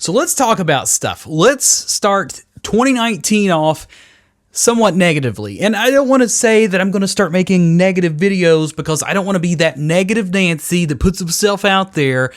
So let's talk about stuff. Let's start 2019 off somewhat negatively. And I don't want to say that I'm going to start making negative videos because I don't want to be that negative Nancy that puts himself out there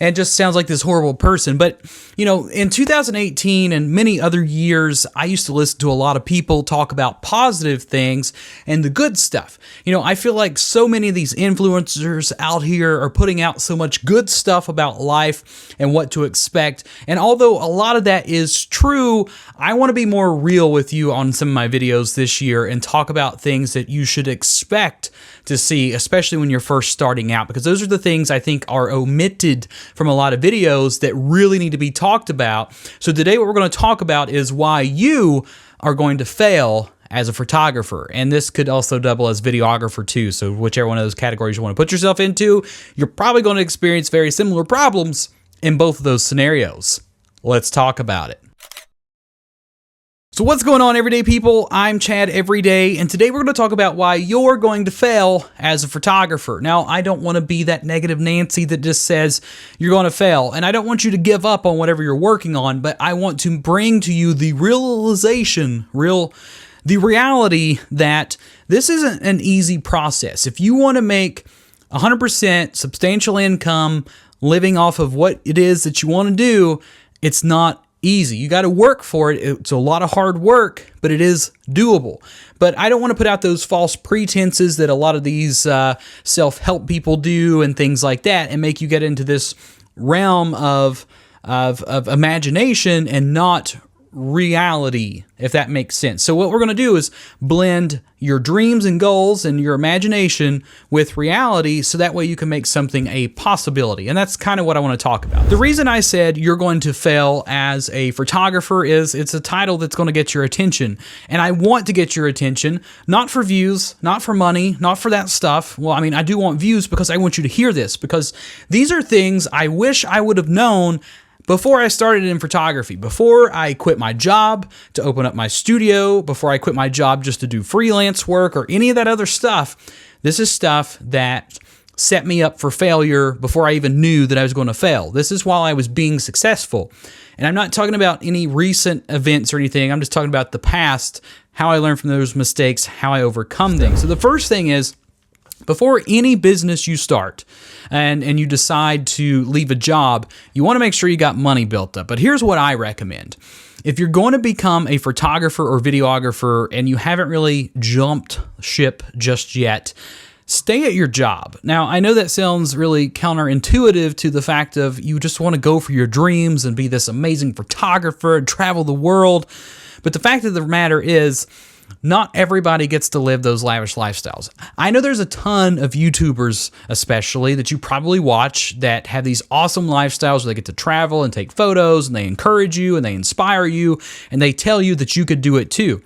and just sounds like this horrible person. But, you know, in 2018 and many other years, I used to listen to a lot of people talk about positive things and the good stuff. You know, I feel like so many of these influencers out here are putting out so much good stuff about life and what to expect. And although a lot of that is true, I want to be more real with you on some of my videos this year and talk about things that you should expect to see, especially when you're first starting out, because those are the things I think are omitted from a lot of videos that really need to be talked about. So today what we're going to talk about is why you are going to fail as a photographer. And this could also double as videographer too. So whichever one of those categories you want to put yourself into, you're probably going to experience very similar problems in both of those scenarios. Let's talk about it. So what's going on, everyday people? I'm Chadeveryday, and today we're going to talk about why you're going to fail as a photographer. Now, I don't want to be that negative Nancy that just says you're going to fail, and I don't want you to give up on whatever you're working on, but I want to bring to you the the reality that this isn't an easy process. If you want to make 100% substantial income living off of what it is that you want to do, it's not easy. You got to work for it. It's a lot of hard work, but it is doable. But I don't want to put out those false pretenses that a lot of these self-help people do and things like that and make you get into this realm of imagination and not reality, if that makes sense. So what we're going to do is blend your dreams and goals and your imagination with reality so that way you can make something a possibility. And that's kind of what I want to talk about. The reason I said you're going to fail as a photographer is it's a title that's going to get your attention. And I want to get your attention, not for views, not for money, not for that stuff. Well, I mean, I do want views because I want you to hear this, because these are things I wish I would have known before I started in photography, before I quit my job to open up my studio, before I quit my job just to do freelance work or any of that other stuff. This is stuff that set me up for failure before I even knew that I was going to fail. This is while I was being successful. And I'm not talking about any recent events or anything. I'm just talking about the past, how I learned from those mistakes, how I overcome them. So the first thing is, before any business you start and you decide to leave a job, you want to make sure you got money built up. But here's what I recommend. If you're going to become a photographer or videographer and you haven't really jumped ship just yet, stay at your job. Now, I know that sounds really counterintuitive to the fact of you just want to go for your dreams and be this amazing photographer and travel the world. But the fact of the matter is, not everybody gets to live those lavish lifestyles. I know there's a ton of YouTubers, especially, that you probably watch that have these awesome lifestyles where they get to travel and take photos and they encourage you and they inspire you and they tell you that you could do it too.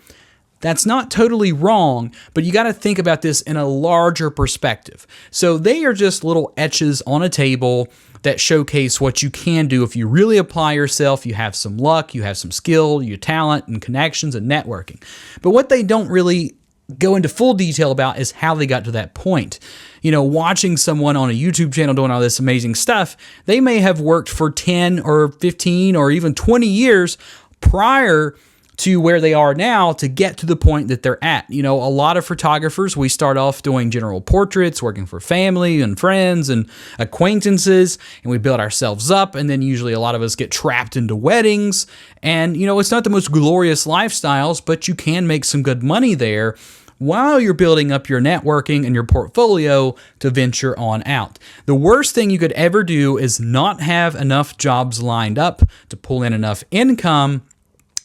That's not totally wrong, but you got to think about this in a larger perspective. So they are just little etches on a table that showcase what you can do if you really apply yourself, you have some luck, you have some skill, your talent and connections and networking. But what they don't really go into full detail about is how they got to that point. You know, watching someone on a YouTube channel doing all this amazing stuff, they may have worked for 10 or 15 or even 20 years prior to where they are now to get to the point that they're at. You know, a lot of photographers, we start off doing general portraits, working for family and friends and acquaintances, and we build ourselves up, and then usually a lot of us get trapped into weddings. And, you know, it's not the most glorious lifestyles, but you can make some good money there while you're building up your networking and your portfolio to venture on out. The worst thing you could ever do is not have enough jobs lined up to pull in enough income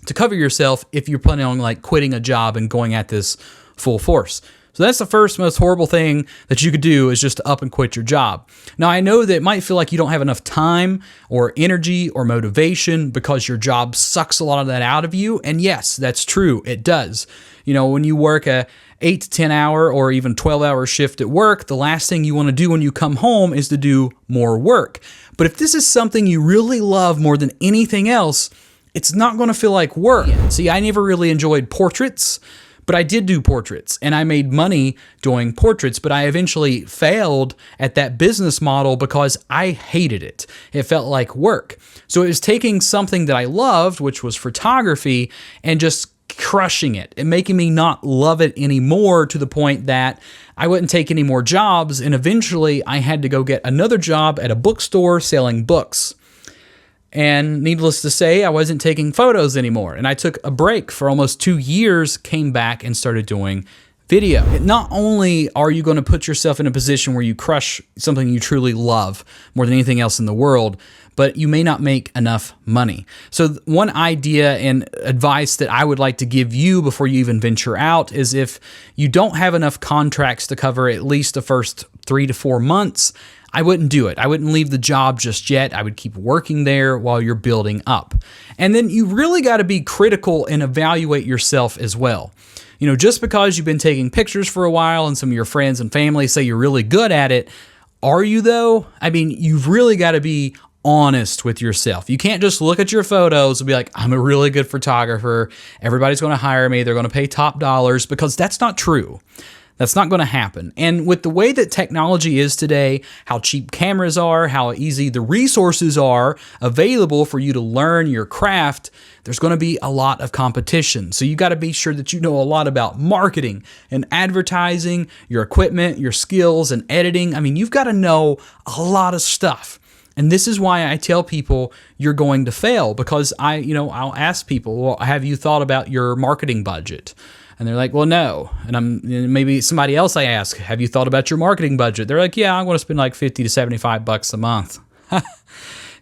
to cover yourself if you're planning on like quitting a job and going at this full force. So that's the first most horrible thing that you could do, is just to up and quit your job. Now, I know that it might feel like you don't have enough time or energy or motivation because your job sucks a lot of that out of you. And yes, that's true. It does. You know, when you work a 8 to 10 hour or even 12-hour shift at work, the last thing you want to do when you come home is to do more work. But if this is something you really love more than anything else, it's not going to feel like work. See, I never really enjoyed portraits, But I did do portraits, and I made money doing portraits, but I eventually failed at that business model because I hated it. It felt like work. So it was taking something that I loved, which was photography, and just crushing it and making me not love it anymore, to the point that I wouldn't take any more jobs, and eventually I had to go get another job at a bookstore selling books. And needless to say, I wasn't taking photos anymore, and I took a break for almost 2 years, came back and started doing video. Not only are you going to put yourself in a position where you crush something you truly love more than anything else in the world, but you may not make enough money. So one idea and advice that I would like to give you before you even venture out is, if you don't have enough contracts to cover at least the first 3 to 4 months, I wouldn't do it. I wouldn't leave the job just yet. I would keep working there while you're building up. And then you really got to be critical and evaluate yourself as well. You know, just because you've been taking pictures for a while and some of your friends and family say you're really good at it, are you though? I mean, you've really got to be honest with yourself. You can't just look at your photos and be like, I'm a really good photographer. Everybody's going to hire me. They're going to pay top dollars, because that's not true. That's not going to happen. And with the way that technology is today, how cheap cameras are, how easy the resources are available for you to learn your craft, there's going to be a lot of competition. So you got to be sure that you know a lot about marketing and advertising, your equipment, your skills, and editing. I mean, you've got to know a lot of stuff. And this is why I tell people you're going to fail, because I'll ask people, well, have you thought about your marketing budget? And they're like, well, no. And maybe somebody else I ask, have you thought about your marketing budget? They're like, yeah, I'm going to spend like $50 to $75 a month.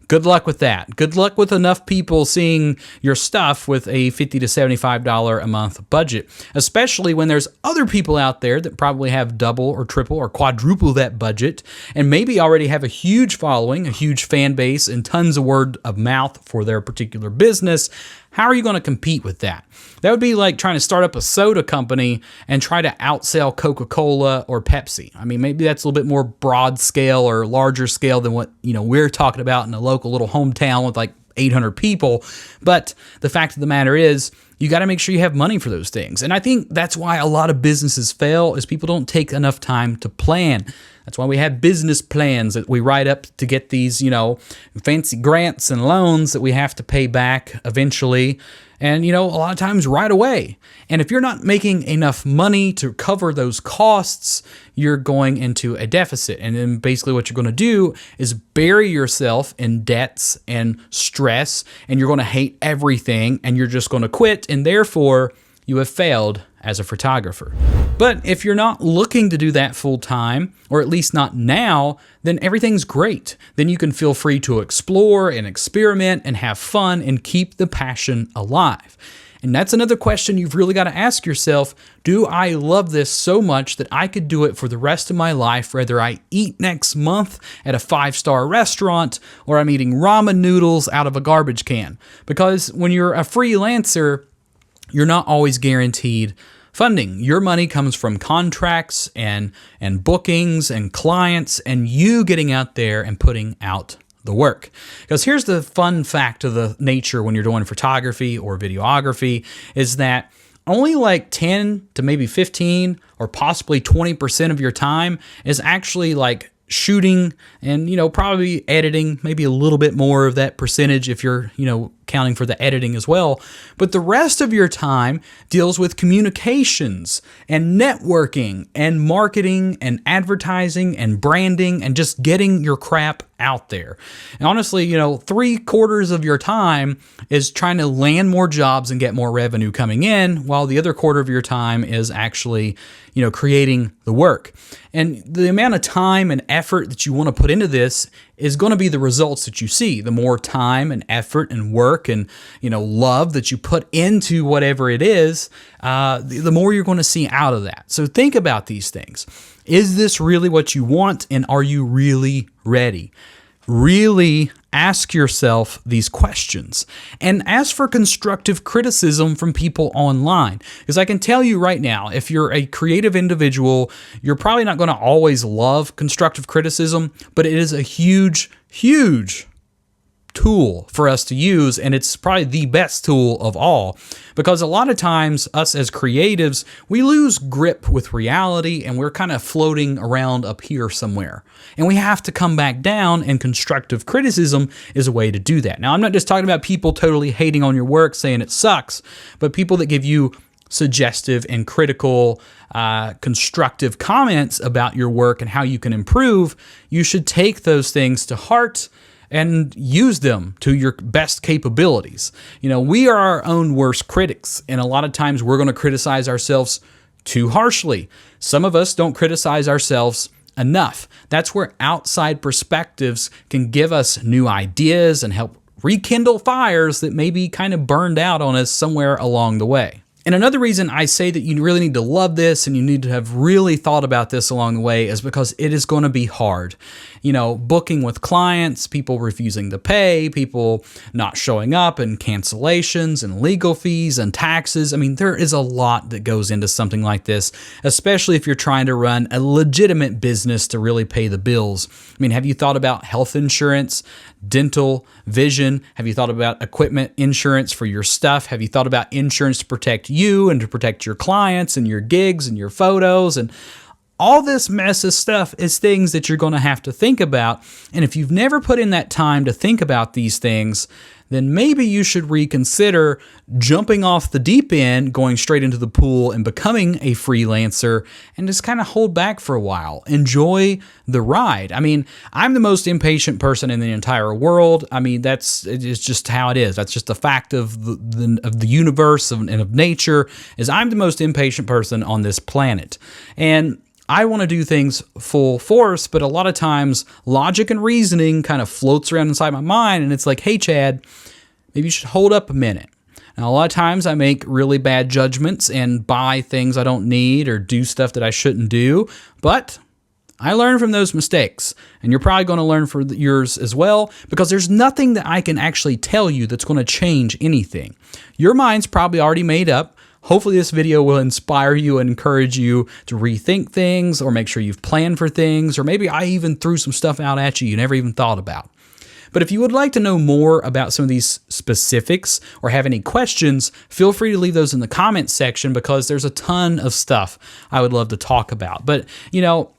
Good luck with that. Good luck with enough people seeing your stuff with a $50 to $75 a month budget, especially when there's other people out there that probably have double or triple or quadruple that budget, and maybe already have a huge following, a huge fan base, and tons of word of mouth for their particular business. How are you going to compete with that? That would be like trying to start up a soda company and try to outsell Coca-Cola or Pepsi. I mean, maybe that's a little bit more broad scale or larger scale than what, we're talking about in a local little hometown with like 800 people. But the fact of the matter is, you got to make sure you have money for those things. And I think that's why a lot of businesses fail, is people don't take enough time to plan. That's why we have business plans that we write up to get these, fancy grants and loans that we have to pay back eventually. And, a lot of times right away. And if you're not making enough money to cover those costs, you're going into a deficit. And then basically what you're going to do is bury yourself in debts and stress, and you're going to hate everything, and you're just going to quit. And therefore, you have failed as a photographer. But if you're not looking to do that full time, or at least not now, then everything's great. Then you can feel free to explore and experiment and have fun and keep the passion alive. And that's another question you've really got to ask yourself. Do I love this so much that I could do it for the rest of my life, whether I eat next month at a 5-star restaurant or I'm eating ramen noodles out of a garbage can? Because when you're a freelancer, you're not always guaranteed funding. Your money comes from contracts and bookings and clients, and you getting out there and putting out the work. Because here's the fun fact of the nature when you're doing photography or videography, is that only like 10 to maybe 15 or possibly 20% of your time is actually like shooting and, probably editing, maybe a little bit more of that percentage if you're, counting for the editing as well. But the rest of your time deals with communications and networking and marketing and advertising and branding and just getting your crap out there. And honestly, 3/4 of your time is trying to land more jobs and get more revenue coming in, while the other quarter of your time is actually, creating the work. And the amount of time and effort that you want to put into this is going to be the results that you see. The more time and effort and work and, love that you put into whatever it is, the more you're going to see out of that. So think about these things. Is this really what you want? And are you really ready? Really ask yourself these questions, and ask for constructive criticism from people online. Because I can tell you right now, if you're a creative individual, you're probably not going to always love constructive criticism, but it is a huge, huge tool for us to use, and it's probably the best tool of all, because a lot of times us as creatives, we lose grip with reality and we're kind of floating around up here somewhere, and we have to come back down, and constructive criticism is a way to do that. Now, I'm not just talking about people totally hating on your work saying it sucks, but people that give you suggestive and critical, constructive comments about your work and how you can improve. You should take those things to heart and use them to your best capabilities. You know, we are our own worst critics, and a lot of times we're going to criticize ourselves too harshly. Some of us don't criticize ourselves enough. That's where outside perspectives can give us new ideas and help rekindle fires that may be kind of burned out on us somewhere along the way. And another reason I say that you really need to love this and you need to have really thought about this along the way is because it is going to be hard. You know, booking with clients, people refusing to pay, people not showing up, and cancellations and legal fees and taxes. I mean, there is a lot that goes into something like this, especially if you're trying to run a legitimate business to really pay the bills. I mean, have you thought about health insurance, dental, vision? Have you thought about equipment insurance for your stuff? Have you thought about insurance to protect you and to protect your clients and your gigs and your photos? And all this mess of stuff is things that you're going to have to think about. And if you've never put in that time to think about these things, then maybe you should reconsider jumping off the deep end, going straight into the pool and becoming a freelancer, and just kind of hold back for a while. Enjoy the ride. I mean, I'm the most impatient person in the entire world. I mean, it's just how it is. That's just a fact of the universe and of nature, is I'm the most impatient person on this planet. And I want to do things full force, but a lot of times logic and reasoning kind of floats around inside my mind, and it's like, hey, Chad, maybe you should hold up a minute. Now, a lot of times I make really bad judgments and buy things I don't need or do stuff that I shouldn't do, but I learn from those mistakes, and you're probably going to learn from yours as well, because there's nothing that I can actually tell you that's going to change anything. Your mind's probably already made up. Hopefully this video will inspire you and encourage you to rethink things, or make sure you've planned for things, or maybe I even threw some stuff out at you never even thought about. But if you would like to know more about some of these specifics or have any questions, feel free to leave those in the comments section, because there's a ton of stuff I would love to talk about. But, you know,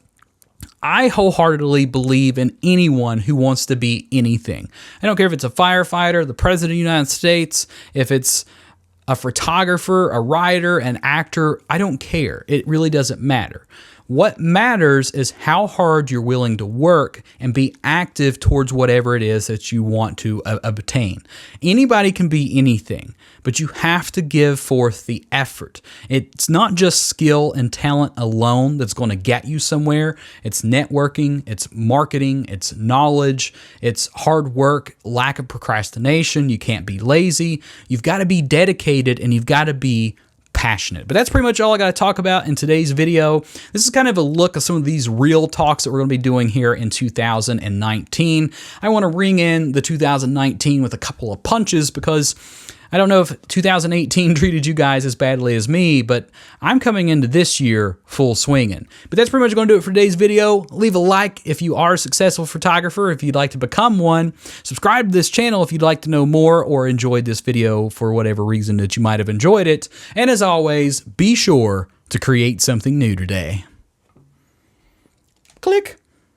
I wholeheartedly believe in anyone who wants to be anything. I don't care if it's a firefighter, the President of the United States, if it's a photographer, a writer, an actor. I don't care. It really doesn't matter. What matters is how hard you're willing to work and be active towards whatever it is that you want to obtain. Anybody can be anything, but you have to give forth the effort. It's not just skill and talent alone that's going to get you somewhere. It's networking, it's marketing, it's knowledge, it's hard work, lack of procrastination. You can't be lazy. You've got to be dedicated, and you've got to be passionate. But that's pretty much all I got to talk about in today's video. This is kind of a look at some of these real talks that we're going to be doing here in 2019. I want to ring in the 2019 with a couple of punches, because I don't know if 2018 treated you guys as badly as me, but I'm coming into this year full swinging. But that's pretty much going to do it for today's video. Leave a like if you are a successful photographer, if you'd like to become one. Subscribe to this channel if you'd like to know more or enjoyed this video for whatever reason that you might have enjoyed it. And as always, be sure to create something new today. Click.